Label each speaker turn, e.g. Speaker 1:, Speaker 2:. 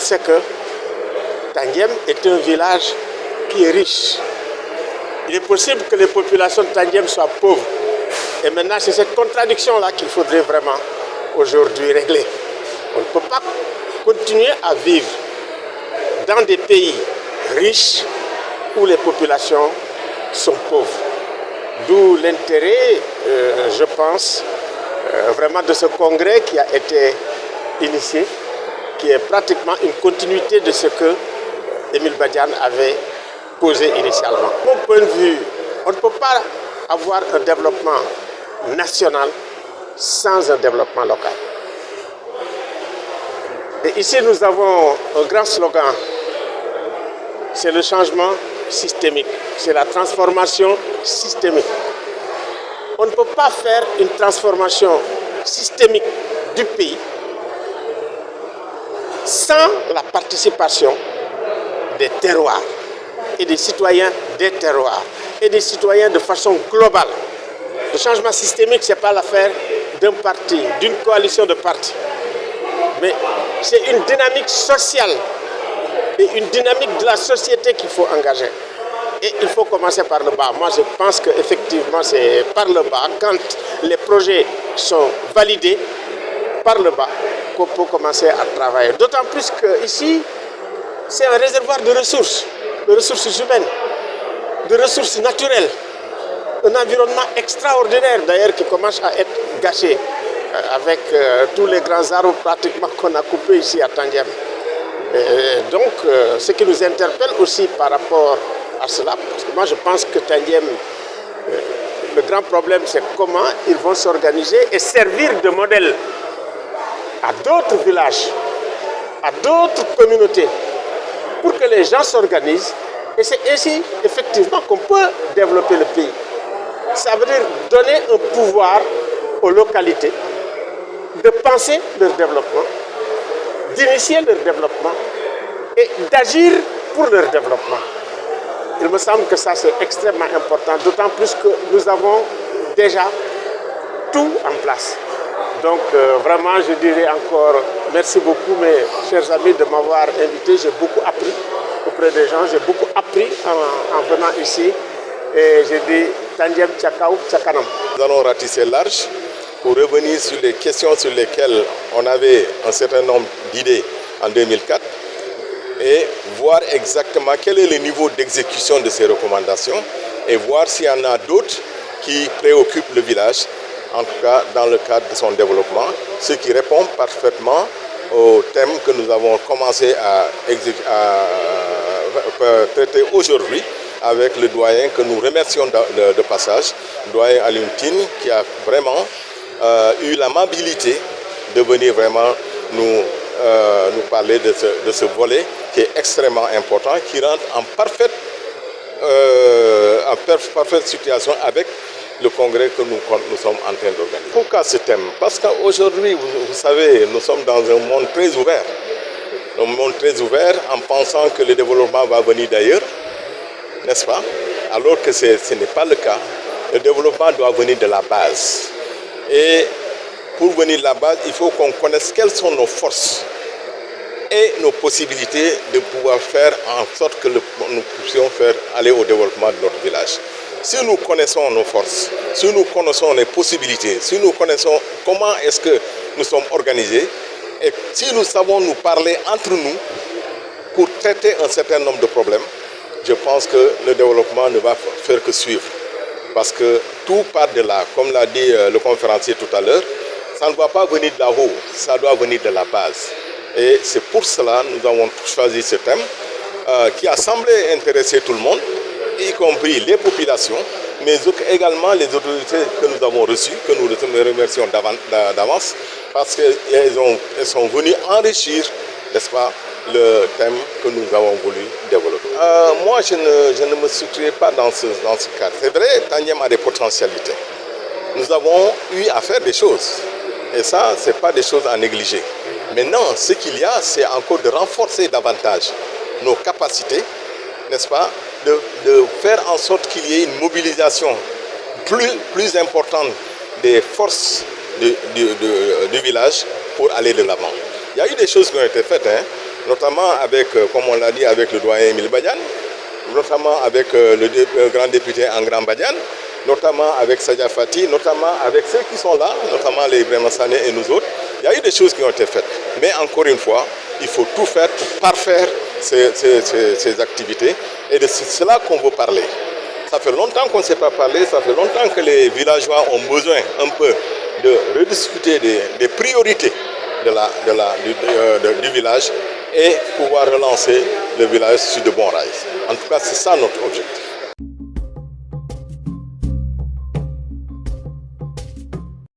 Speaker 1: c'est que Tandiem est un village qui est riche. Il est possible que les populations de Tandiem soient pauvres. Et maintenant, c'est cette contradiction-là qu'il faudrait vraiment aujourd'hui régler. On ne peut pas continuer à vivre dans des pays riches où les populations sont pauvres. D'où l'intérêt, je pense, vraiment de ce congrès qui a été initié, qui est pratiquement une continuité de ce que Émile Badiane avait posé initialement. De mon point de vue, on ne peut pas avoir un développement national sans un développement local. Et ici, nous avons un grand slogan, c'est le changement systémique, c'est la transformation systémique. On ne peut pas faire une transformation systémique du pays sans la participation des terroirs et des citoyens des terroirs et des citoyens de façon globale. Le changement systémique, ce n'est pas l'affaire d'un parti, d'une coalition de partis, mais c'est une dynamique sociale et une dynamique de la société qu'il faut engager. Et il faut commencer par le bas. Moi, je pense qu'effectivement, c'est par le bas, quand les projets sont validés, par le bas, qu'on peut commencer à travailler. D'autant plus qu'ici, c'est un réservoir de ressources humaines, de ressources naturelles. Un environnement extraordinaire, d'ailleurs, qui commence à être gâché avec tous les grands arbres pratiquement qu'on a coupés ici à Tandiem. Donc, ce qui nous interpelle aussi par rapport à cela, parce que moi je pense que Tandiem, le grand problème c'est comment ils vont s'organiser et servir de modèle à d'autres villages, à d'autres communautés, pour que les gens s'organisent. Et c'est ainsi effectivement qu'on peut développer le pays. Ça veut dire donner un pouvoir aux localités de penser leur développement, d'initier leur développement et d'agir pour leur développement. Il me semble que ça c'est extrêmement important, d'autant plus que nous avons déjà tout en place. Donc vraiment je dirais encore merci beaucoup mes chers amis de m'avoir invité. J'ai beaucoup appris auprès des gens, j'ai beaucoup appris en venant ici. Et j'ai dit Tandiem Tchakaou Tchakanam.
Speaker 2: Nous allons ratisser large pour revenir sur les questions sur lesquelles on avait un certain nombre d'idées en 2004 et voir exactement quel est le niveau d'exécution de ces recommandations et voir s'il y en a d'autres qui préoccupent le village, en tout cas dans le cadre de son développement, ce qui répond parfaitement au thème que nous avons commencé à traiter aujourd'hui avec le doyen que nous remercions de passage, le doyen Alioune Tine, qui a vraiment eu l'amabilité de venir vraiment nous parler de ce volet qui est extrêmement important, qui rentre en parfaite situation avec le congrès que nous sommes en train d'organiser. Pourquoi ce thème? Parce qu'aujourd'hui, vous savez, nous sommes dans un monde très ouvert. Un monde très ouvert en pensant que le développement va venir d'ailleurs, n'est-ce pas? Alors que ce n'est pas le cas. Le développement doit venir de la base. Et pour venir de la base, il faut qu'on connaisse quelles sont nos forces et nos possibilités de pouvoir faire en sorte que nous puissions faire aller au développement de notre village. Si nous connaissons nos forces, si nous connaissons les possibilités, si nous connaissons comment est-ce que nous sommes organisés, et si nous savons nous parler entre nous pour traiter un certain nombre de problèmes, je pense que le développement ne va faire que suivre. Parce que tout part de là, comme l'a dit le conférencier tout à l'heure, ça ne va pas venir de là-haut, ça doit venir de la base. Et c'est pour cela que nous avons choisi ce thème qui a semblé intéresser tout le monde, y compris les populations, mais également les autorités que nous avons reçues, que nous remercions d'avance, parce qu'elles sont venues enrichir, n'est-ce pas, le thème que nous avons voulu développer. Moi, je ne me situerai pas dans ce cadre. C'est vrai, Tandiem a des potentialités. Nous avons eu à faire des choses. Et ça, ce n'est pas des choses à négliger. Maintenant, ce qu'il y a, c'est encore de renforcer davantage nos capacités, n'est-ce pas, de faire en sorte qu'il y ait une mobilisation plus importante des forces du village pour aller de l'avant. Il y a eu des choses qui ont été faites. notamment avec, comme on l'a dit, avec le doyen Émile Badiane, notamment avec le grand député Engram Badiane, notamment avec Sadia Fati, notamment avec ceux qui sont là, notamment les Ibrahima Sané et nous autres. Il y a eu des choses qui ont été faites. Mais encore une fois, il faut tout faire pour parfaire ces activités. Et c'est cela qu'on veut parler. Ça fait longtemps qu'on ne s'est pas parlé, ça fait longtemps que les villageois ont besoin un peu de rediscuter des priorités du village et pouvoir relancer le village sur de bons rails. En tout cas, c'est ça notre objectif.